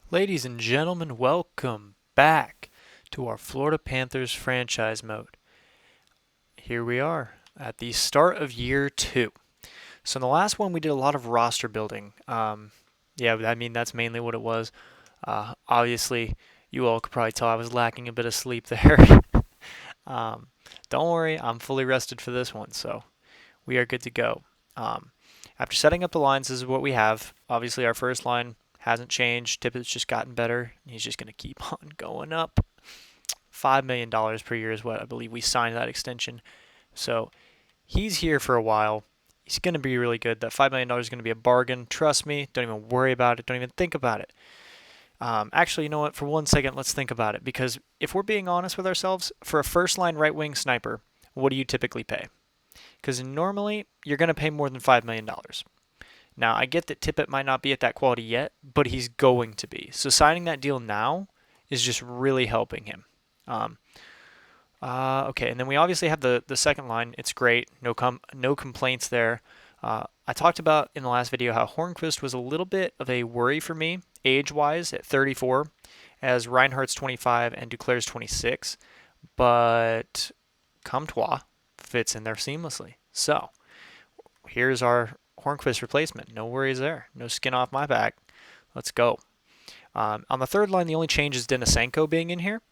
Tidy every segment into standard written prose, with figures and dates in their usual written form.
Ladies and gentlemen, welcome back to our Florida Panthers franchise mode. Here we are at the start of year two. So in the last one, we did a lot of roster building. That's mainly what it was. Obviously, you all could probably tell I was lacking a bit of sleep there. um, don't worry, I'm fully rested for this one, so we are good to go. Um, After setting up the lines, this is what we have. Obviously, our first line hasn't changed. Tippett's just gotten better. He's just going to keep on going up. $5 million per year is what I believe we signed that extension. So he's here for a while. He's going to be really good. That $5 million is going to be a bargain. Trust me. Don't even worry about it. Don't even think about it. Actually, you know what? For 1 second, let's think about it. Because if we're being honest with ourselves, for a first line right wing sniper, what do you typically pay? Because normally you're going to pay more than $5 million. Now, I get that Tippett might not be at that quality yet, but he's going to be. So signing that deal now is just really helping him. Um, okay, and then we obviously have the second line. It's great. No complaints there. I talked about in the last video how Hornquist was a little bit of a worry for me, age-wise, at 34, as Reinhardt's 25 and Duclair's 26. But Comtois fits in there seamlessly. So here's our Hornquist replacement. No worries there. No skin off my back. Let's go. On the third line, the only change is Denisenko being in here,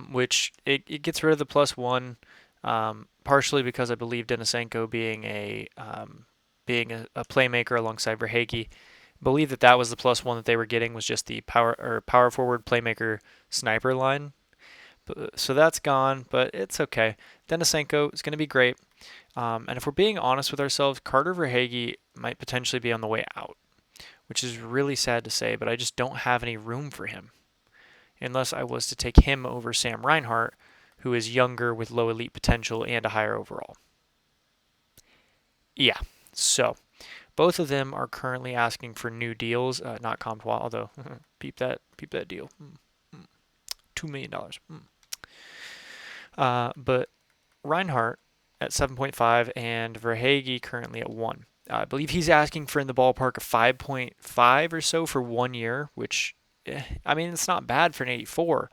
which it gets rid of the +1, partially because I believe Denisenko being a playmaker alongside Verhaeghe. I believe that was the +1 that they were getting, was just the power forward playmaker sniper line. So that's gone, but it's okay. Denisenko is going to be great. And if we're being honest with ourselves, Carter Verhaeghe might potentially be on the way out, which is really sad to say, but I just don't have any room for him unless I was to take him over Sam Reinhart, who is younger with low elite potential and a higher overall. Yeah, so both of them are currently asking for new deals, not Comtois, although peep that deal. $2 million. But Reinhardt at 7.5 and Verhaeghe currently at 1. I believe he's asking for in the ballpark of 5.5 or so for 1 year, which, I mean, it's not bad for an 84.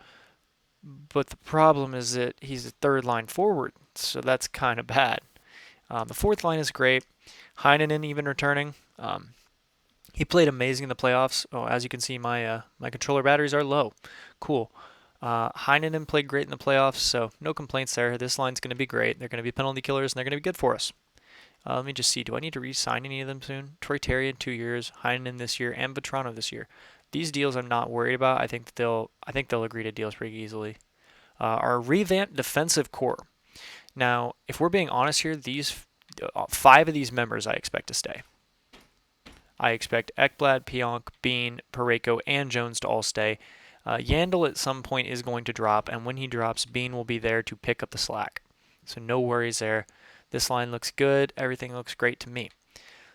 But the problem is that he's a third line forward, so that's kind of bad. The fourth line is great. Heinonen even returning. He played amazing in the playoffs. Oh, as you can see, my controller batteries are low. Cool. Heinonen played great in the playoffs, so no complaints there. This line's going to be great. They're going to be penalty killers, and they're going to be good for us. Let me just see. Do I need to re-sign any of them soon? Troy Terry in 2 years, Heinonen this year, and Vetrano this year. These deals I'm not worried about. I think they'll agree to deals pretty easily. Our revamped defensive core. Now, if we're being honest here, these 5 of these members I expect to stay. I expect Ekblad, Pionk, Bean, Pareko, and Jones to all stay. Yandel at some point is going to drop, and when he drops, Bean will be there to pick up the slack. So no worries there. This line looks good. Everything looks great to me.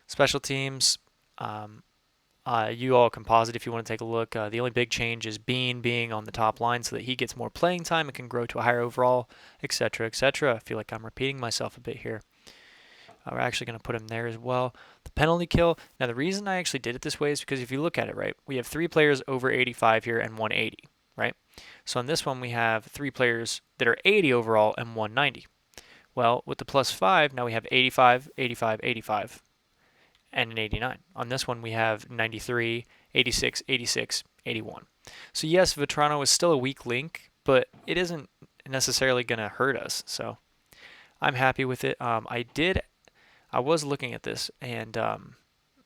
Special teams, you all composite if you want to take a look. The only big change is Bean being on the top line so that he gets more playing time and can grow to a higher overall, etc., etc. I feel like I'm repeating myself a bit here. We're actually going to put him there as well. The penalty kill. Now, the reason I actually did it this way is because if you look at it, right, we have 3 players over 85 here and 180, right? So on this one, we have 3 players that are 80 overall and 190. Well, with the +5, now we have 85, 85, 85, and an 89. On this one, we have 93, 86, 86, 81. So yes, Vetrano is still a weak link, but it isn't necessarily going to hurt us. So I'm happy with it. I was looking at this, and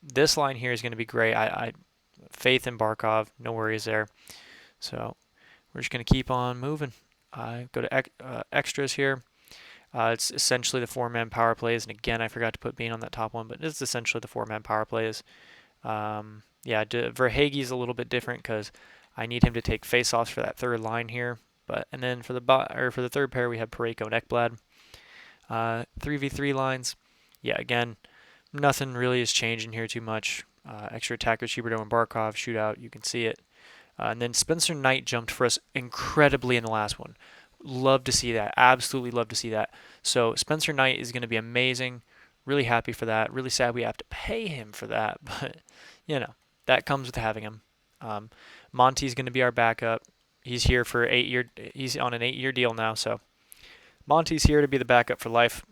this line here is going to be great. I faith in Barkov, no worries there. So we're just going to keep on moving. Go to extras here. It's essentially the 4-man power plays, and again, I forgot to put Bean on that top one, but it's essentially the 4-man power plays. Verhaeghe's a little bit different because I need him to take face-offs for that third line here. And then for the third pair, we have Pareko and Ekblad. 3v3 lines. Yeah, again, nothing really is changing here too much. Extra attackers, Huberdeau and Barkov, shootout, you can see it. And then Spencer Knight jumped for us incredibly in the last one. Love to see that. Absolutely love to see that. So Spencer Knight is going to be amazing. Really happy for that. Really sad we have to pay him for that. But, that comes with having him. Monty's going to be our backup. He's here for 8 year. He's on an 8-year deal now, so Monty's here to be the backup for life.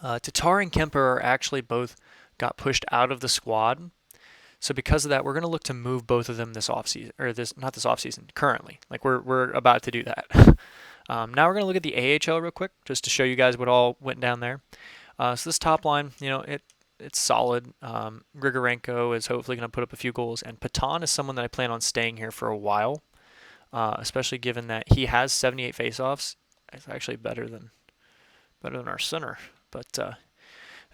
Tatar and Kemper are actually both got pushed out of the squad. So because of that, we're going to look to move both of them this offseason, or this not this offseason, currently. Like we're about to do that. Now we're going to look at the AHL real quick, just to show you guys what all went down there. So this top line, it's solid. Grigorenko is hopefully going to put up a few goals, and Patan is someone that I plan on staying here for a while, especially given that he has 78 faceoffs. It's actually better than our center, but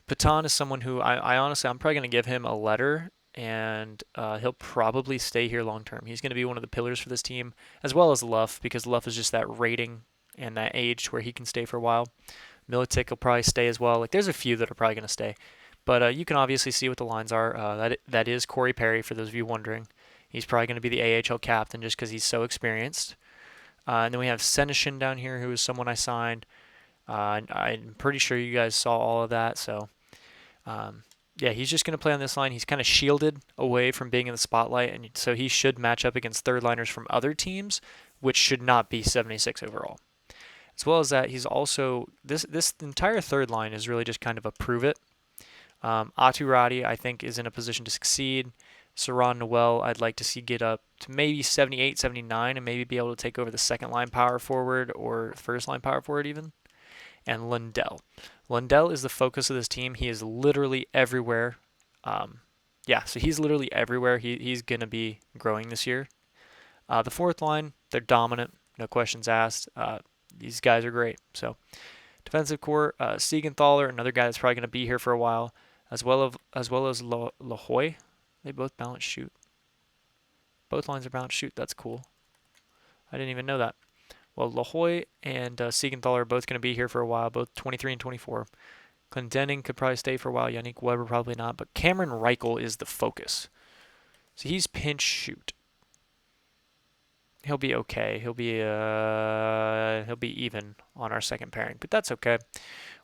Patan is someone who I honestly, I'm probably going to give him a letter, and he'll probably stay here long term. He's going to be one of the pillars for this team, as well as Luff, because Luff is just that rating and that age where he can stay for a while. Militic will probably stay as well. Like, there's a few that are probably going to stay, but you can obviously see what the lines are. That is Corey Perry, for those of you wondering. He's probably going to be the AHL captain just because he's so experienced. And then we have Senishin down here, who is someone I signed. I'm pretty sure you guys saw all of that, so yeah, he's just going to play on this line. He's kind of shielded away from being in the spotlight, and so he should match up against third liners from other teams, which should not be 76 overall. As well as that, he's also this entire third line is really just kind of a prove it. Aturati, I think, is in a position to succeed. Saran Noel, I'd like to see get up to maybe 78, 79, and maybe be able to take over the second line power forward or first line power forward even. And Lundell. Lundell is the focus of this team. He is literally everywhere. So he's literally everywhere. He's going to be growing this year. The fourth line, they're dominant. No questions asked. These guys are great. So defensive core, Siegenthaler, another guy that's probably going to be here for a while, as well as Lahoy. They both balance shoot. Both lines are balance shoot. That's cool. I didn't even know that. Well, Lahoy and Siegenthaler are both going to be here for a while, both 23 and 24. Clendening could probably stay for a while. Yannick Weber probably not. But Cameron Reichel is the focus. So he's pinch shoot. He'll be okay. He'll be even on our second pairing, but that's okay.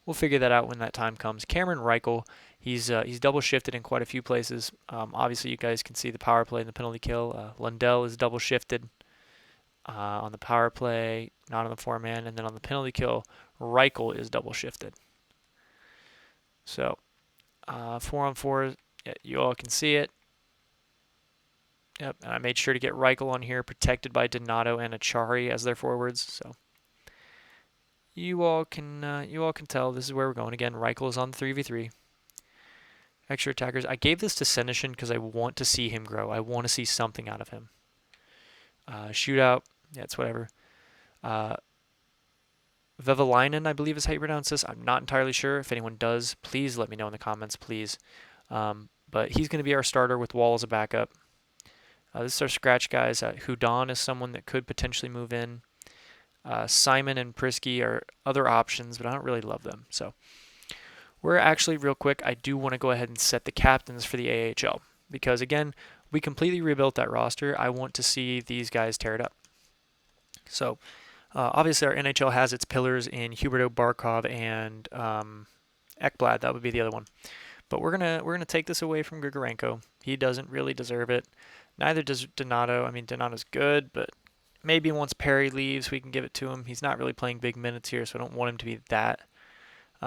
We'll figure that out when that time comes. Cameron Reichel, he's double shifted in quite a few places. Obviously, you guys can see the power play and the penalty kill. Lundell is double shifted. On the power play, not on the four-man, and then on the penalty kill, Reichel is double shifted. So, 4-on-4, you all can see it. Yep, and I made sure to get Reichel on here, protected by Donato and Achari as their forwards. So, you all can tell this is where we're going. Again, Reichel is on the 3v3. Extra attackers. I gave this to Senishin because I want to see him grow. I want to see something out of him. Shootout. Yeah, it's whatever. Vevalainen, I believe is how you pronounce this. I'm not entirely sure. If anyone does, please let me know in the comments, please. But he's going to be our starter with Wall as a backup. This is our scratch guys. Hudon is someone that could potentially move in. Simon and Prisky are other options, but I don't really love them. So we're actually, real quick, I do want to go ahead and set the captains for the AHL. Because, again, we completely rebuilt that roster. I want to see these guys tear it up. So, obviously, our NHL has its pillars in Huberto Barkov and Ekblad. That would be the other one. But we're gonna take this away from Grigorenko. He doesn't really deserve it. Neither does Donato. I mean, Donato's good, but maybe once Perry leaves, we can give it to him. He's not really playing big minutes here, so I don't want him to be that.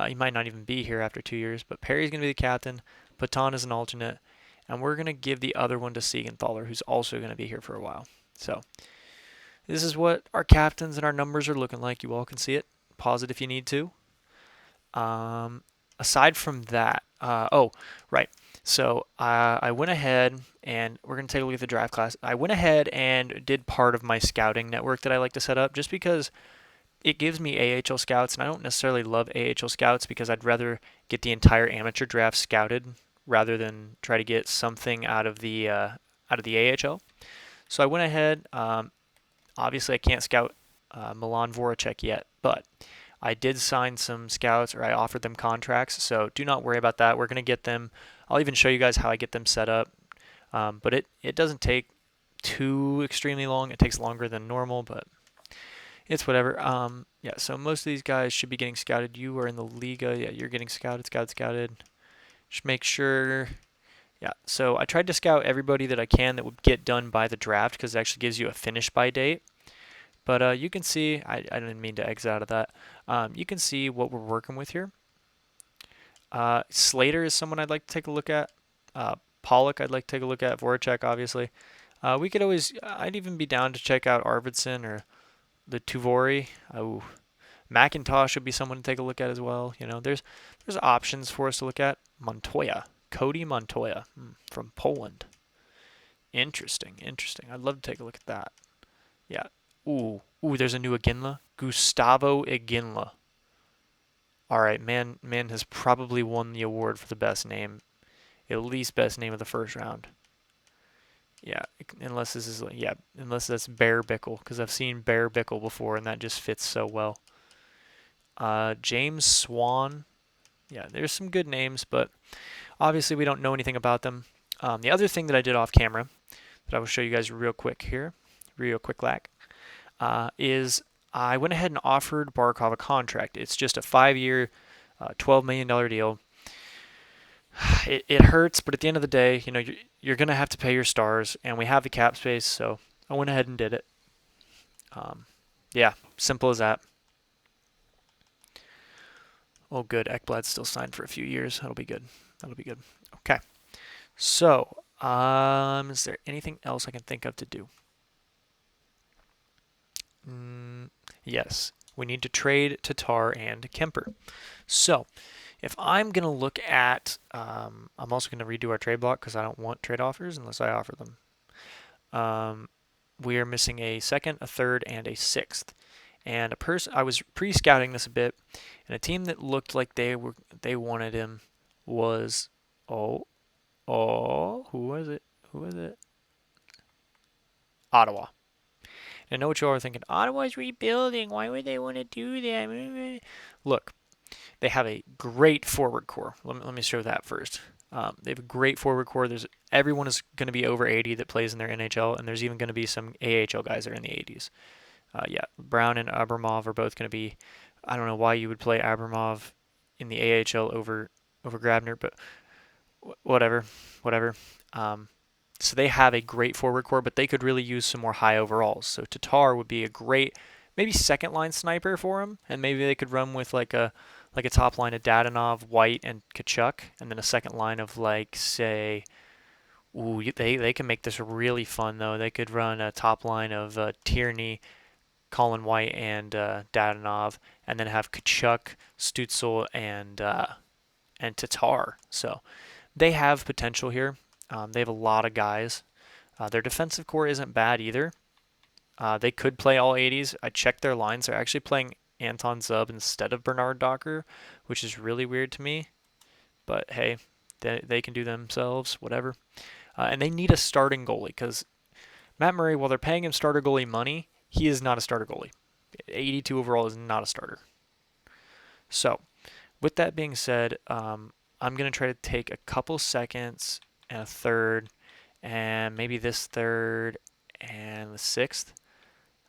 He might not even be here after 2 years. But Perry's gonna be the captain. Patan is an alternate. And we're going to give the other one to Siegenthaler, who's also going to be here for a while. So this is what our captains and our numbers are looking like. You all can see it. Pause it if you need to. Aside from that, right. So I went ahead, and we're going to take a look at the draft class. I went ahead and did part of my scouting network that I like to set up, just because it gives me AHL scouts, and I don't necessarily love AHL scouts because I'd rather get the entire amateur draft scouted rather than try to get something out of the AHL. So I went ahead. Obviously, I can't scout Milan Voracek yet, but I did sign some scouts, or I offered them contracts. So do not worry about that. We're going to get them. I'll even show you guys how I get them set up. But it doesn't take too extremely long. It takes longer than normal, but it's whatever. Yeah. So most of these guys should be getting scouted. You are in the Liga. Yeah, you're getting scouted. Just make sure Yeah, so I tried to scout everybody that I can that would get done by the draft because it actually gives you a finish by date. But you can see, I didn't mean to exit out of that. You can see what we're working with here. Slater is someone I'd like to take a look at. Pollock I'd like to take a look at. Voracek, obviously. We could always, I'd even be down to check out Arvidsson or the Tuvori. Oh, McIntosh would be someone to take a look at as well. There's options for us to look at. Montoya, Cody Montoya from Poland. Interesting, interesting. I'd love to take a look at that. Yeah. There's a new Iginla. Gustavo Iginla. All right, man has probably won the award for the best name, at least best name of the first round. Yeah, unless that's Bear Bickle, because I've seen Bear Bickle before, and that just fits so well. James Swan. Yeah, there's some good names, but obviously we don't know anything about them. The other thing that I did off camera that I will show you guys real quick here, real quick lack, is I went ahead and offered Barkov a contract. It's just a 5-year, $12 million deal. It hurts, but at the end of the day, you're going to have to pay your stars, and we have the cap space, so I went ahead and did it. Yeah, simple as that. Oh, good. Ekblad's still signed for a few years. That'll be good. That'll be good. Okay. So, is there anything else I can think of to do? Yes. We need to trade Tatar and Kemper. So, if I'm going to look at, I'm also going to redo our trade block because I don't want trade offers unless I offer them. We are missing a second, a third, and a sixth. And I was pre-scouting this a bit, and a team that looked like they wanted him was who was it? Ottawa. And I know what you all are thinking. Ottawa's rebuilding. Why would they want to do that? Look, they have a great forward core. Let me show that first. They have a great forward core. Everyone is going to be over 80 that plays in their NHL, and there's even going to be some AHL guys that are in the 80s. Yeah, Brown and Abramov are both going to be. I don't know why you would play Abramov in the AHL over Grabner, but whatever. So they have a great forward core, but they could really use some more high overalls. So Tatar would be a great, maybe second line sniper for him, and maybe they could run with like a top line of Dadonov, White, and Kachuk, and then a second line of say. They can make this really fun though. They could run a top line of Tierney, Colin White, and Dadonov, and then have Kachuk, Stutzel, and Tatar. So they have potential here. They have a lot of guys. Their defensive core isn't bad either. They could play all 80s. I checked their lines. They're actually playing Anton Zub instead of Bernard Docker, which is really weird to me. But hey, they can do themselves, whatever. And they need a starting goalie because Matt Murray, while they're paying him starter goalie money, he is not a starter goalie. 82 overall is not a starter. So, with that being said, I'm going to try to take a couple seconds and a third, and maybe this third and the sixth.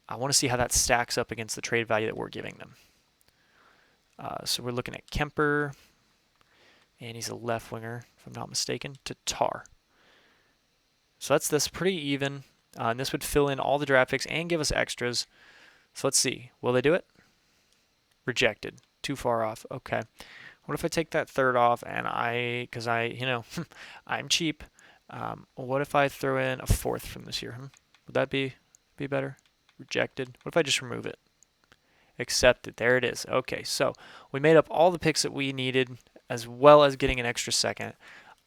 I want to see how that stacks up against the trade value that we're giving them. So we're looking at Kemper, and he's a left winger, if I'm not mistaken, Tatar. So that's pretty even. And this would fill in all the draft picks and give us extras. So let's see. Will they do it? Rejected. Too far off. Okay. What if I take that third off and because I'm cheap. What if I throw in a fourth from this year? Would that be better? Rejected. What if I just remove it? Accepted. There it is. Okay, so we made up all the picks that we needed as well as getting an extra second.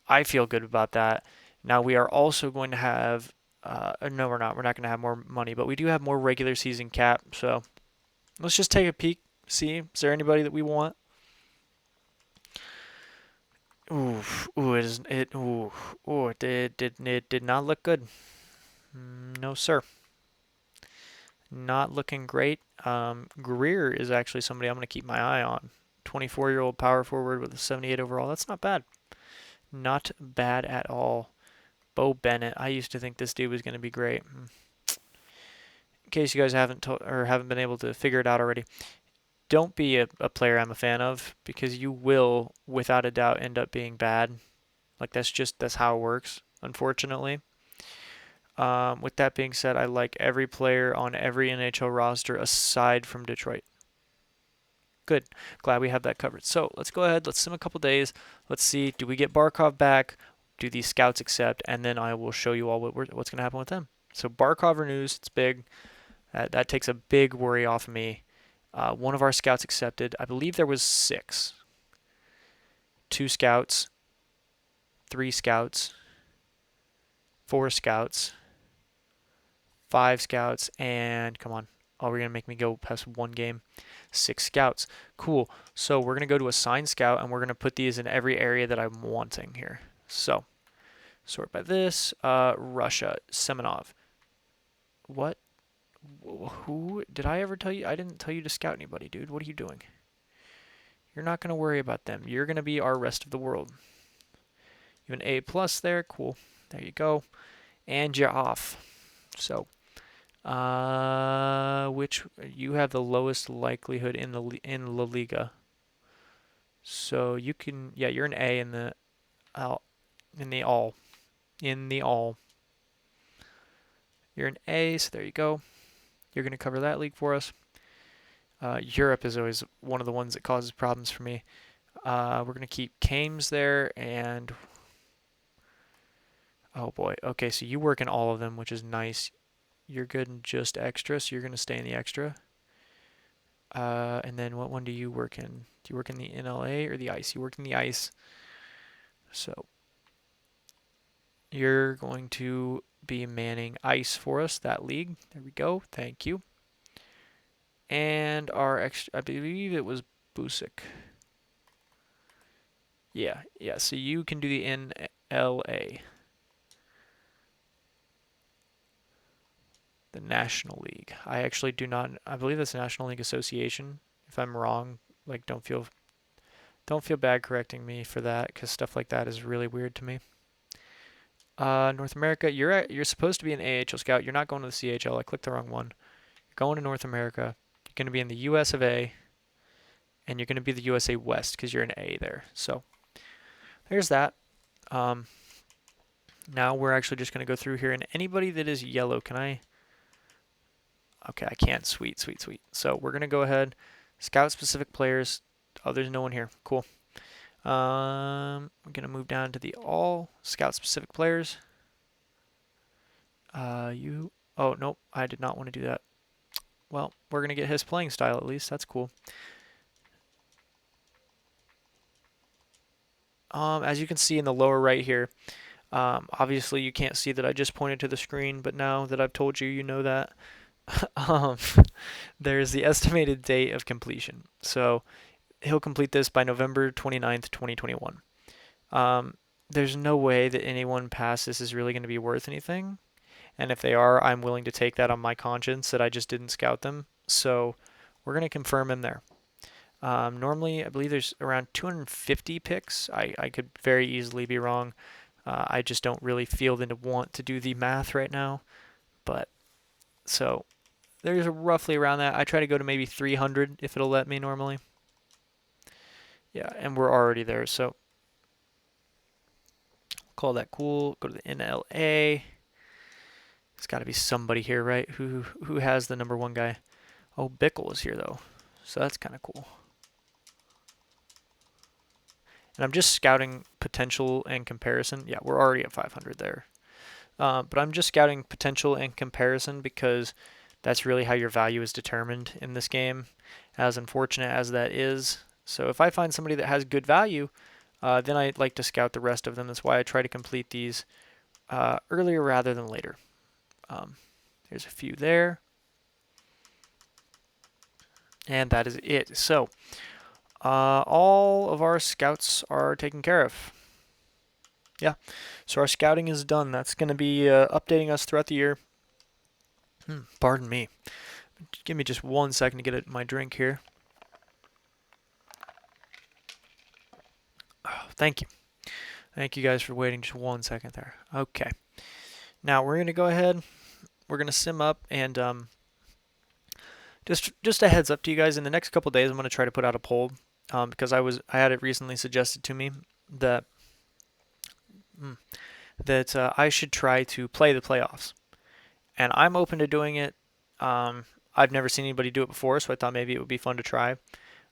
I feel good about that. Now we are also going to have, no we're not. We're not going to have more money, but we do have more regular season cap. So let's just take a peek. See, is there anybody that we want? It did not look good. No, sir. Not looking great. Greer is actually somebody I'm going to keep my eye on. 24-year-old power forward with a 78 overall. That's not bad. Not bad at all. Bo Bennett. I used to think this dude was going to be great. In case you guys haven't been able to figure it out already, don't be a player I'm a fan of because you will, without a doubt, end up being bad. Like that's how it works, unfortunately. With that being said, I like every player on every NHL roster aside from Detroit. Good. Glad we have that covered. So let's go ahead. Let's sim a couple days. Let's see. Do we get Barkov back? Do these scouts accept? And then I will show you all what's going to happen with them. So Barkov renews. It's big. That takes a big worry off of me. One of our scouts accepted. I believe there was 6. 2 scouts, 3 scouts, 4 scouts, 5 scouts, and come on. Oh, we're going to make me go past 1 game. 6 scouts. Cool. So we're going to go to assign scout, and we're going to put these in every area that I'm wanting here. So sort by this. Russia. Semenov. What? Who? Did I ever tell you? I didn't tell you to scout anybody, dude. What are you doing? You're not going to worry about them. You're going to be our rest of the world. You have an A+ there. Cool. There you go. And you're off. So which you have the lowest likelihood in La Liga. So you can, yeah, you're an A in the all. You're an A, so there you go. You're going to cover that league for us. Europe is always one of the ones that causes problems for me. We're going to keep Kames there, and oh boy. Okay, so you work in all of them, which is nice. You're good in just extra, so you're going to stay in the extra. And then what one do you work in? Do you work in the NLA or the ice? You work in the ice. So you're going to be manning ice for us, that league. There we go. Thank you. And our extra, I believe it was Busick. Yeah. So you can do the NLA. The National League. I actually do not. I believe that's the National League Association. If I'm wrong, like don't feel bad correcting me for that, because stuff like that is really weird to me. North America. You're supposed to be an AHL scout. You're not going to the CHL. I clicked the wrong one. You're going to North America. You're going to be in the US of A, and you're going to be the USA West because you're an A there. So there's that. Now we're actually just going to go through here, and anybody that is yellow, can I? Okay, I can't. Sweet. So we're going to go ahead, scout specific players. Oh, there's no one here. Cool. I'm going to move down to the all scout specific players. Oh, nope. I did not want to do that. Well, we're going to get his playing style at least. That's cool. As you can see in the lower right here, obviously you can't see that I just pointed to the screen, but now that I've told you, you know that. There's the estimated date of completion. So he'll complete this by November 29th, 2021. There's no way that anyone past this is really going to be worth anything. And if they are, I'm willing to take that on my conscience that I just didn't scout them. So we're going to confirm him there. Normally, I believe there's around 250 picks. I could very easily be wrong. I just don't really feel the want to do the math right now. But so there's roughly around that. I try to go to maybe 300 if it'll let me normally. Yeah, and we're already there, so call that cool. Go to the NLA. There's got to be somebody here, right? Who has the number 1 guy? Oh, Bickle is here though, so that's kind of cool. And I'm just scouting potential and comparison. Yeah, we're already at 500 there. But I'm just scouting potential and comparison because that's really how your value is determined in this game, as unfortunate as that is. So if I find somebody that has good value, then I'd like to scout the rest of them. That's why I try to complete these earlier rather than later. There's a few there. And that is it. So all of our scouts are taken care of. Yeah, so our scouting is done. That's going to be updating us throughout the year. Pardon me. Give me just 1 second to get my drink here. Oh, thank you. Thank you guys for waiting just 1 second there. Okay. Now we're going to go ahead. We're going to sim up, and just a heads up to you guys. In the next couple days, I'm going to try to put out a poll because I had it recently suggested to me that that I should try to play the playoffs, and I'm open to doing it. I've never seen anybody do it before, so I thought maybe it would be fun to try.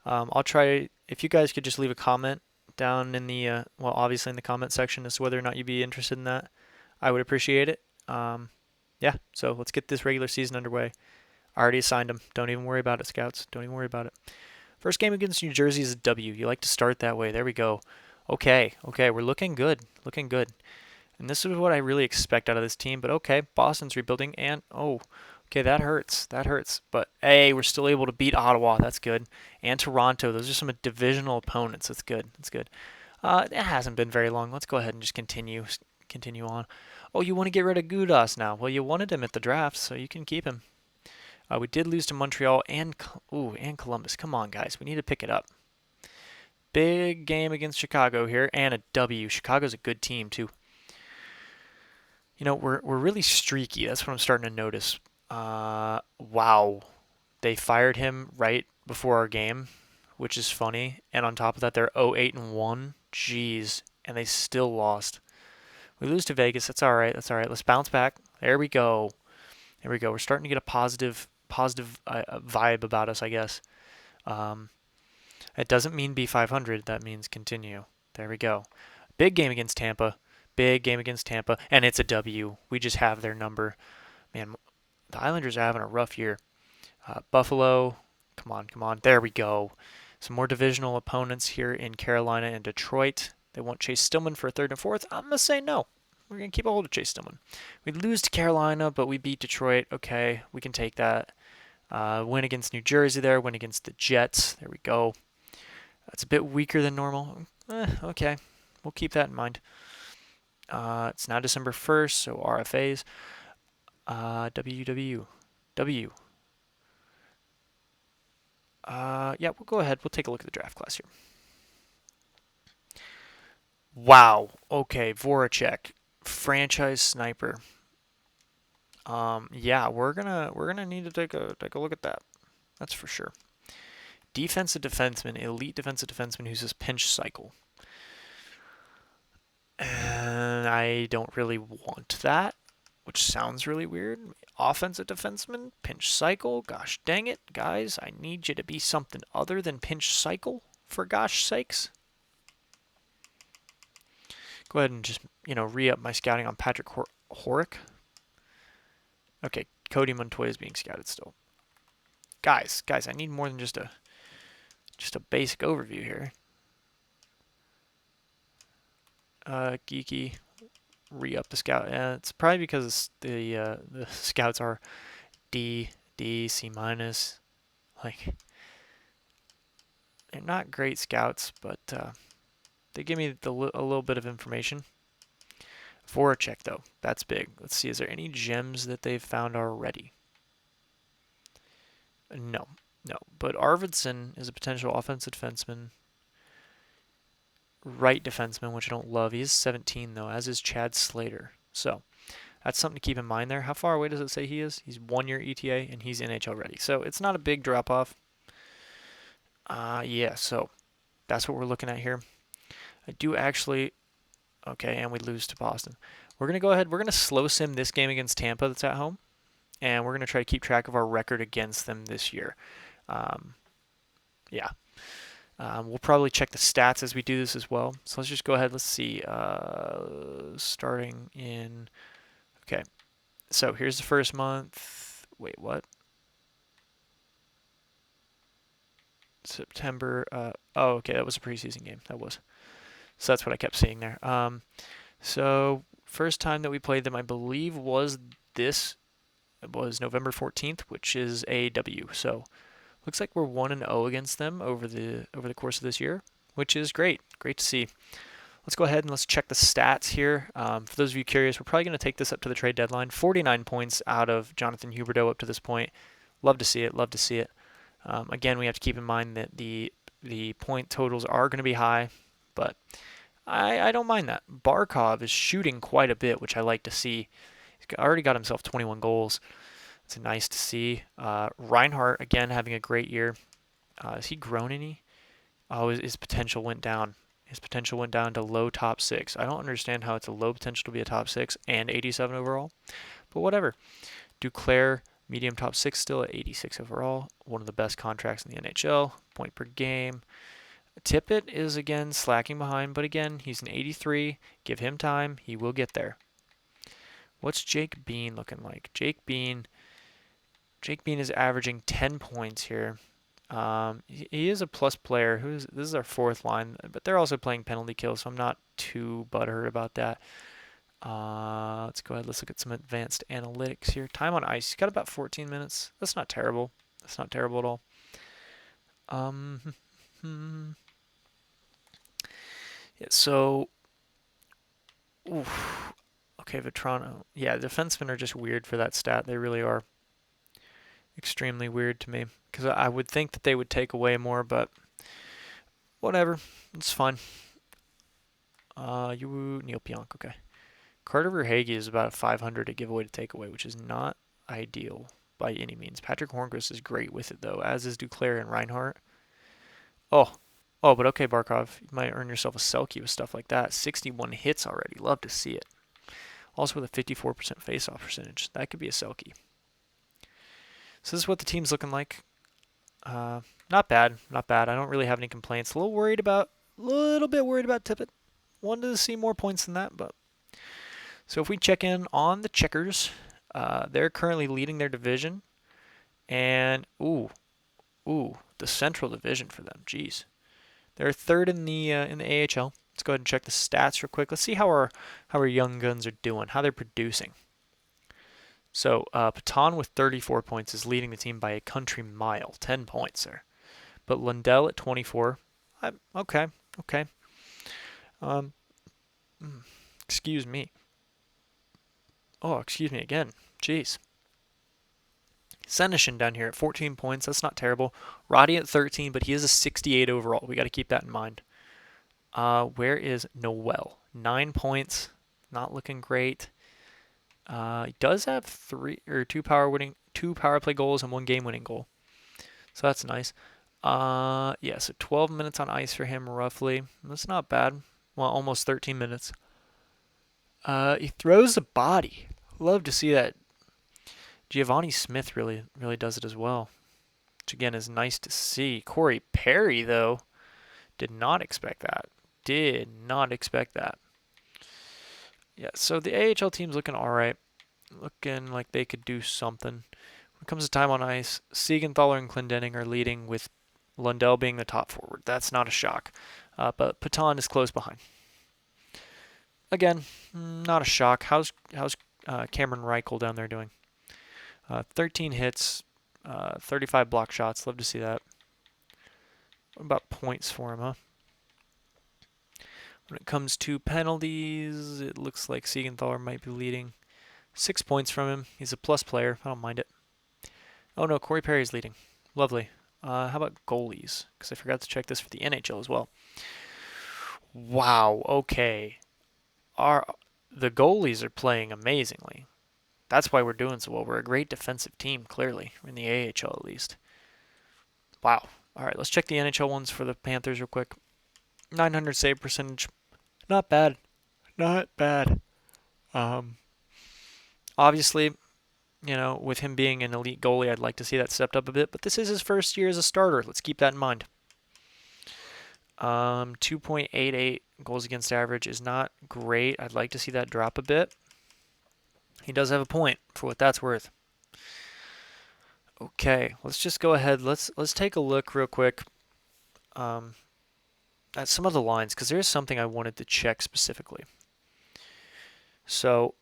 I'll try. If you guys could just leave a comment down in the well, obviously in the comment section as to whether or not you'd be interested in that, I would appreciate it. Yeah, so let's get this regular season underway. I already assigned them. Don't even worry about it, scouts. Don't even worry about it. First game against New Jersey is a W. You like to start that way. There we go. Okay, we're looking good. Looking good. And this is what I really expect out of this team. But okay, Boston's rebuilding, and oh, okay, that hurts. That hurts. But hey, we're still able to beat Ottawa. That's good. And Toronto. Those are some divisional opponents. That's good. That's good. It hasn't been very long. Let's go ahead and just continue on. Oh, you want to get rid of Gudas now? Well, you wanted him at the draft, so you can keep him. We did lose to Montreal and Columbus. Come on, guys. We need to pick it up. Big game against Chicago here, and a W. Chicago's a good team too. You know, we're really streaky. That's what I'm starting to notice. Wow, they fired him right before our game, which is funny. And on top of that, they're 0-8-1. Jeez, and they still lost. We lose to Vegas. That's all right. That's all right. Let's bounce back. There we go. There we go. We're starting to get a positive vibe about us, I guess. It doesn't mean be 500. That means continue. There we go. Big game against Tampa. Big game against Tampa, and it's a W. We just have their number. Man, the Islanders are having a rough year. Buffalo, come on. There we go. Some more divisional opponents here in Carolina and Detroit. They want Chase Stillman for a third and fourth. I'm going to say no. We're going to keep a hold of Chase Stillman. We lose to Carolina, but we beat Detroit. Okay, we can take that. Win against New Jersey there. Win against the Jets. There we go. That's a bit weaker than normal. Okay, we'll keep that in mind. It's now December 1st, so RFAs. W. Yeah, we'll go ahead. We'll take a look at the draft class here. Wow. Okay, Voracek, franchise sniper. Yeah, we're gonna need to take a look at that. That's for sure. Defensive defenseman, elite defensive defenseman who's this pinch cycle. And I don't really want that, which sounds really weird. Offensive defenseman, pinch cycle. Gosh dang it, guys. I need you to be something other than pinch cycle, for gosh sakes. Go ahead and just, re-up my scouting on Patrick Horick. Okay, Cody Montoya is being scouted still. Guys, I need more than just a basic overview here. Geeky, re-up the scout. It's probably because the scouts are D, C minus. Like, they're not great scouts, but they give me a little bit of information. Voracek, though, that's big. Let's see, is there any gems that they've found already? No. But Arvidsson is a potential offensive defenseman. Right defenseman, which I don't love. He is 17, though, as is Chad Slater. So that's something to keep in mind there. How far away does it say he is? He's 1 year ETA, and he's NHL ready. So it's not a big drop-off. Yeah, so that's what we're looking at here. I do actually... Okay, and we lose to Boston. We're going to go ahead. We're going to slow sim this game against Tampa that's at home. And we're going to try to keep track of our record against them this year. Yeah. We'll probably check the stats as we do this as well. So let's just go ahead. Let's see. Starting in... Okay. So here's the first month. Wait, what? September. Oh, okay. That was a preseason game. That was. So that's what I kept seeing there. So first time that we played them, I believe, was this. It was November 14th, which is a W. So looks like we're 1-0 against them over the course of this year, which is great. Great to see. Let's go ahead and let's check the stats here. For those of you curious, we're probably going to take this up to the trade deadline. 49 points out of Jonathan Huberdeau up to this point. Love to see it. Love to see it. Again, we have to keep in mind that the point totals are going to be high, but I don't mind that. Barkov is shooting quite a bit, which I like to see. He's already got himself 21 goals. It's nice to see. Reinhart, again, having a great year. Has he grown any? Oh, his potential went down. His potential went down to low top 6. I don't understand how it's a low potential to be a top 6 and 87 overall, but whatever. Duclair, medium top 6 still at 86 overall. One of the best contracts in the NHL. Point per game. Tippett is again slacking behind, but again, he's an 83. Give him time. He will get there. What's Jake Bean looking like? Jake Bean is averaging 10 points here. He is a plus player. This is our fourth line, but they're also playing penalty kill, so I'm not too butthurt about that. Let's go ahead. Let's look at some advanced analytics here. Time on ice. He's got about 14 minutes. That's not terrible. That's not terrible at all. Yeah, so, oof. Okay, Vetrano. Yeah, defensemen are just weird for that stat. They really are. Extremely weird to me, because I would think that they would take away more, but whatever, it's fine. Neil Pionk, okay. Carter Verhaeghe is about a 500 to give away to take away, which is not ideal by any means. Patrick Hornqvist is great with it though, as is Duclair and Reinhart. Oh, but okay, Barkov, you might earn yourself a Selke with stuff like that. 61 hits already, love to see it. Also with a 54% faceoff percentage, that could be a Selke. So this is what the team's looking like. Not bad. I don't really have any complaints. A little bit worried about Tippett. Wanted to see more points than that, but. So if we check in on the Checkers, they're currently leading their division. And, the Central Division for them. Jeez. They're third in the AHL. Let's go ahead and check the stats real quick. Let's see how our young guns are doing, how they're producing. So Paton with 34 points is leading the team by a country mile, 10 points there. But Lundell at 24, okay. Excuse me. Oh, excuse me again. Jeez. Senyshyn down here at 14 points. That's not terrible. Roddy at 13, but he is a 68 overall. We got to keep that in mind. Where is Noel? 9 points. Not looking great. He does have two power play goals and 1 game-winning goal. So that's nice. So 12 minutes on ice for him roughly. That's not bad. Well, almost 13 minutes. He throws the body. Love to see that. Giovanni Smith really does it as well, which again is nice to see. Corey Perry, though, did not expect that. Yeah, so the AHL team's looking all right. Looking like they could do something. When it comes to time on ice, Siegenthaler and Clendening are leading, with Lundell being the top forward. That's not a shock. But Paton is close behind. Again, not a shock. How's Cameron Reichel down there doing? 13 hits, 35 block shots. Love to see that. What about points for him, huh? When it comes to penalties, it looks like Siegenthaler might be leading. 6 points from him. He's a plus player. I don't mind it. Oh no, Corey Perry's leading. Lovely. How about goalies? Because I forgot to check this for the NHL as well. Wow, okay. The goalies are playing amazingly. That's why we're doing so well. We're a great defensive team, clearly, in the AHL at least. Wow. All right, let's check the NHL ones for the Panthers real quick. 900 save percentage. Not bad. Obviously, with him being an elite goalie, I'd like to see that stepped up a bit, but this is his first year as a starter. Let's keep that in mind. 2.88 goals against average is not great. I'd like to see that drop a bit. He does have a point, for what that's worth. Okay, let's just go ahead. Let's take a look real quick at some of the lines, because there's something I wanted to check specifically. So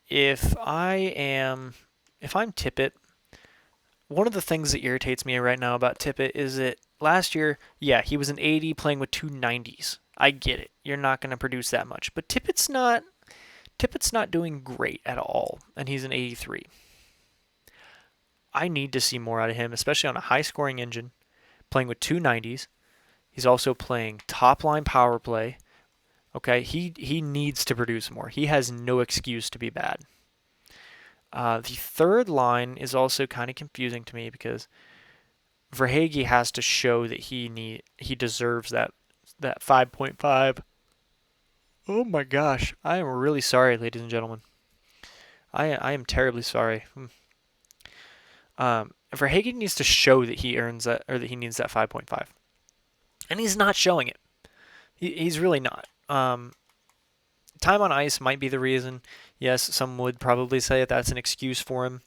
if I'm Tippett, one of the things that irritates me right now about Tippett is that last year, yeah, he was an 80 playing with 2 90s. I get it. You're not going to produce that much. But Tippett's not doing great at all, and he's an 83. I need to see more out of him, especially on a high-scoring engine, playing with 2 90s. He's also playing top-line power play. Okay, he needs to produce more. He has no excuse to be bad. The third line is also kind of confusing to me, because Verhaeghe has to show that he deserves that 5.5. Oh my gosh. I am really sorry, ladies and gentlemen. I am terribly sorry. Verhagen needs to show that he earns that, or that he needs that 5.5. And he's not showing it. He's really not. Time on ice might be the reason. Yes, some would probably say that that's an excuse for him,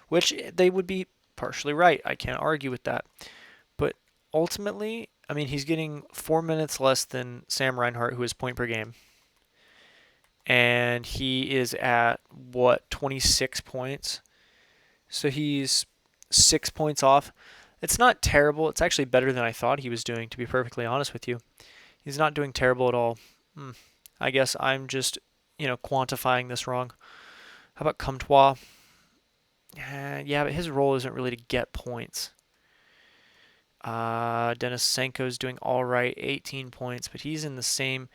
which they would be partially right. I can't argue with that. But ultimately, I mean, he's getting 4 minutes less than Sam Reinhart, who is point per game. And he is at, 26 points? So he's 6 points off. It's not terrible. It's actually better than I thought he was doing, to be perfectly honest with you. He's not doing terrible at all. I guess I'm just, quantifying this wrong. How about Comtois? Yeah, but his role isn't really to get points. Denisenko's doing all right, 18 points, but he's in a similar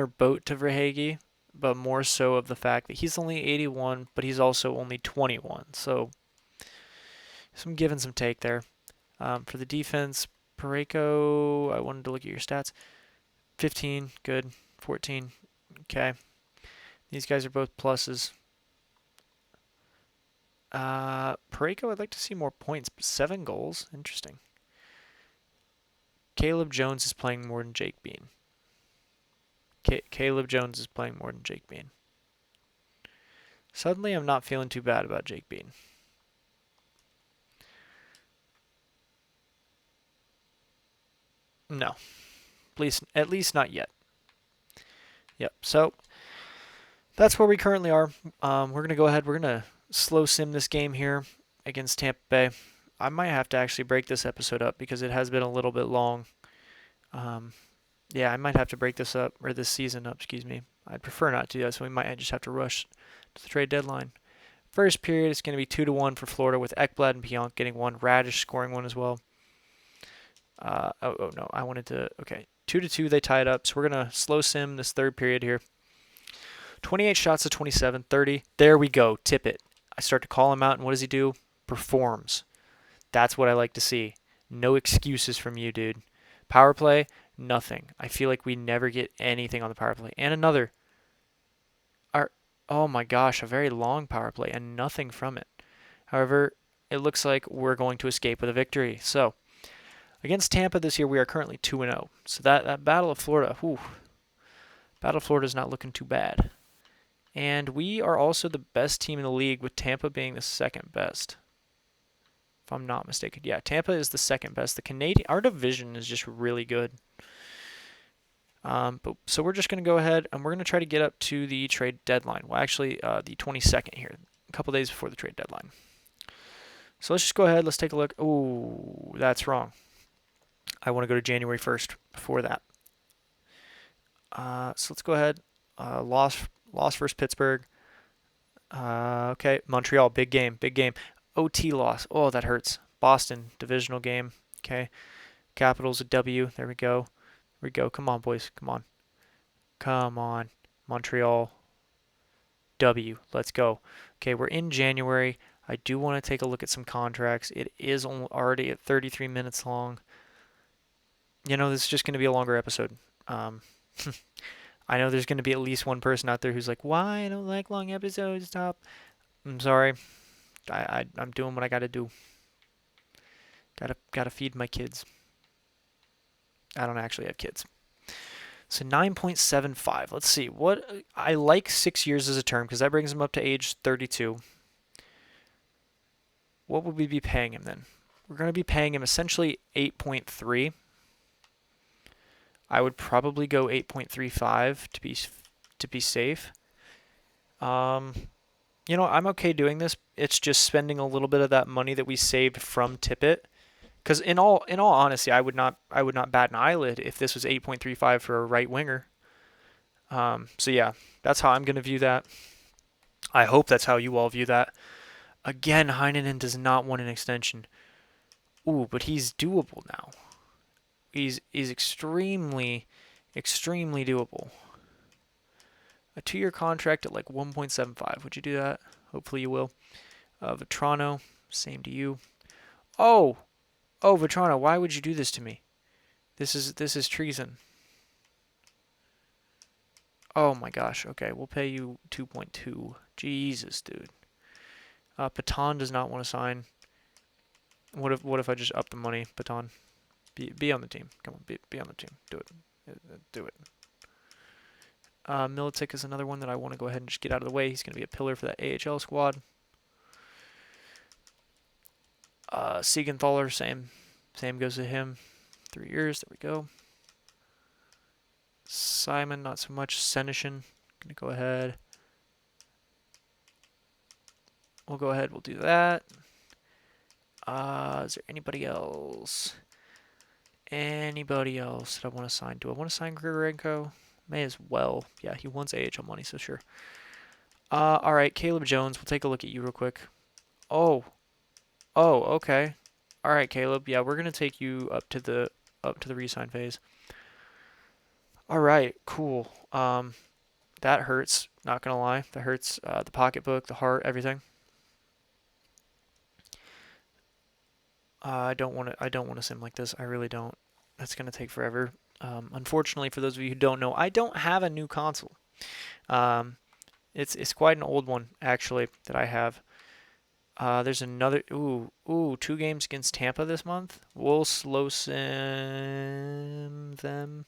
boat to Verhaeghe, but more so of the fact that he's only 81, but he's also only 21. So some give and some take there. For the defense, Pareko, I wanted to look at your stats. 15, good. 14, okay. These guys are both pluses. Pareko, I'd like to see more points, but 7 goals, interesting. Caleb Jones is playing more than Jake Bean. Caleb Jones is playing more than Jake Bean. Suddenly, I'm not feeling too bad about Jake Bean. No. At least not yet. Yep, so that's where we currently are. We're going to go ahead. We're going to slow sim this game here against Tampa Bay. I might have to actually break this episode up because it has been a little bit long. Yeah, I might have to break this up, or this season up, excuse me. I'd prefer not to do that, so we might just have to rush to the trade deadline. First period, it's going to be 2-1 for Florida with Ekblad and Pionk getting one, Radish scoring one as well. No, I wanted to, okay. 2-2, they tie it up, so we're going to slow sim this third period here. 28 shots to 27, 30. There we go, tip it. I start to call him out, and what does he do? Performs. That's what I like to see. No excuses from you, dude. Power play, nothing. I feel like we never get anything on the power play. And another. Oh my gosh, a very long power play and nothing from it. However, it looks like we're going to escape with a victory. So, against Tampa this year, we are currently 2-0. So that Battle of Florida, Battle of Florida is not looking too bad. And we are also the best team in the league, with Tampa being the second best. If I'm not mistaken. Yeah, Tampa is the second best. Our division is just really good. So we're just going to go ahead and we're going to try to get up to the trade deadline. Well, actually, the 22nd here, a couple days before the trade deadline. So let's just go ahead. Let's take a look. Oh, that's wrong. I want to go to January 1st before that. So let's go ahead. Loss versus Pittsburgh. Okay, Montreal, big game. OT loss. Oh, that hurts. Boston, divisional game. Okay. Capitals, a W. There we go. Come on, boys. Come on. Montreal, W. Let's go. Okay, we're in January. I do want to take a look at some contracts. It is already at 33 minutes long. This is just going to be a longer episode. I know there's going to be at least one person out there who's like, why I don't like long episodes, stop. I'm sorry. I'm doing what I got to do. Gotta feed my kids. I don't actually have kids. So 9.75. Let's see. I like 6 years as a term because that brings him up to age 32. What would we be paying him then? We're going to be paying him essentially 8.3. I would probably go 8.35 to be safe. I'm okay doing this. It's just spending a little bit of that money that we saved from Tippett. Because in all honesty, I would not bat an eyelid if this was 8.35 for a right winger. So yeah, that's how I'm going to view that. I hope that's how you all view that. Again, Heinonen does not want an extension. Ooh, but he's doable now. He's extremely, extremely doable. A 2-year contract at like 1.75. Would you do that? Hopefully you will. Vetrano, same to you. Oh, Vetrano, why would you do this to me? This is treason. Oh my gosh. Okay, we'll pay you 2.2. Jesus, dude. Patan does not want to sign. What if I just up the money, Patan? Be on the team. Come on, be on the team. Do it. Do it. Militic is another one that I want to go ahead and just get out of the way. He's going to be a pillar for that AHL squad. Siegenthaler, same goes to him. 3 years. There we go. Simon, not so much. Senishin, gonna go ahead. We'll go ahead. We'll do that. Is there anybody else? Anybody else that I want to sign? Do I want to sign Grigorenko? May as well. Yeah, he wants AHL money, so sure. All right, Caleb Jones. We'll take a look at you real quick. Oh, okay. All right, Caleb. Yeah, we're gonna take you up to the re-sign phase. All right, cool. That hurts. Not gonna lie, that hurts. The pocketbook, the heart, everything. I don't want to sim like this. I really don't. That's gonna take forever. Unfortunately, for those of you who don't know, I don't have a new console. It's quite an old one actually that I have. There's another. Ooh, 2 games against Tampa this month. We'll slow sim them.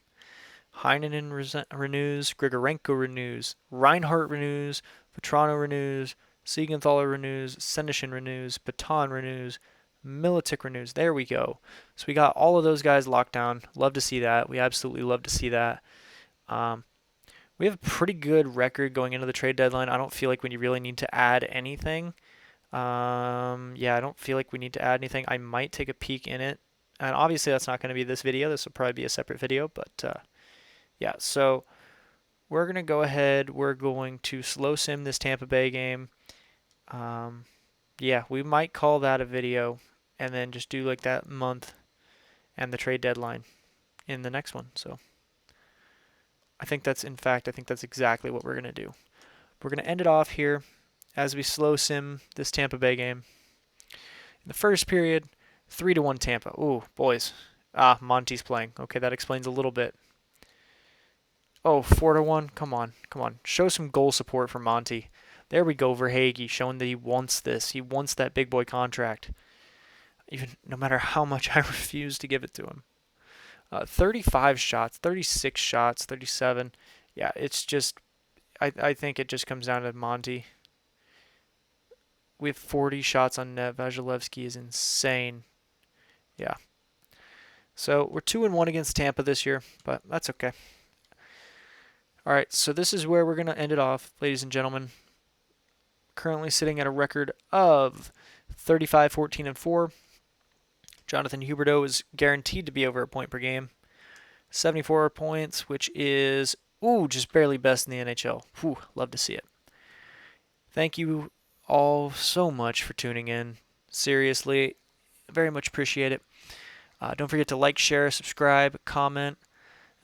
Heinonen renews. Grigorenko renews. Reinhart renews. Petrano renews. Siegenthaler renews. Senishin renews. Patan renews. Militic renews. There we go. So we got all of those guys locked down. Love to see that. We absolutely love to see that. We have a pretty good record going into the trade deadline. I don't feel like we really need to add anything. Yeah, I don't feel like we need to add anything. I might take a peek in it. And obviously that's not going to be this video. This will probably be a separate video. But yeah, so we're going to go ahead. We're going to slow sim this Tampa Bay game. Yeah, we might call that a video and then just do like that month and the trade deadline in the next one. So I think that's exactly what we're going to do. We're going to end it off here as we slow sim this Tampa Bay game. In the first period, 3-1 Tampa. Ooh, boys. Monty's playing. Okay, that explains a little bit. Oh, 4-1. Come on. Show some goal support for Monty. There we go, Verhaeghe, showing that he wants this. He wants that big boy contract. Even no matter how much I refuse to give it to him. 35 shots, 36 shots, 37. Yeah, it's just, I think it just comes down to Monty. We have 40 shots on net. Vasilevsky is insane. Yeah. So we're 2-1 against Tampa this year, but that's okay. All right, so this is where we're going to end it off, ladies and gentlemen. Currently sitting at a record of 35, 14, and 4. Jonathan Huberdeau is guaranteed to be over a point per game. 74 points, which is, just barely best in the NHL. Love to see it. Thank you all so much for tuning in. Seriously, very much appreciate it. Don't forget to like, share, subscribe, comment.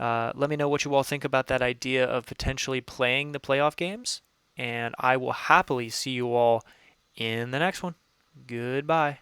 Let me know what you all think about that idea of potentially playing the playoff games. And I will happily see you all in the next one. Goodbye.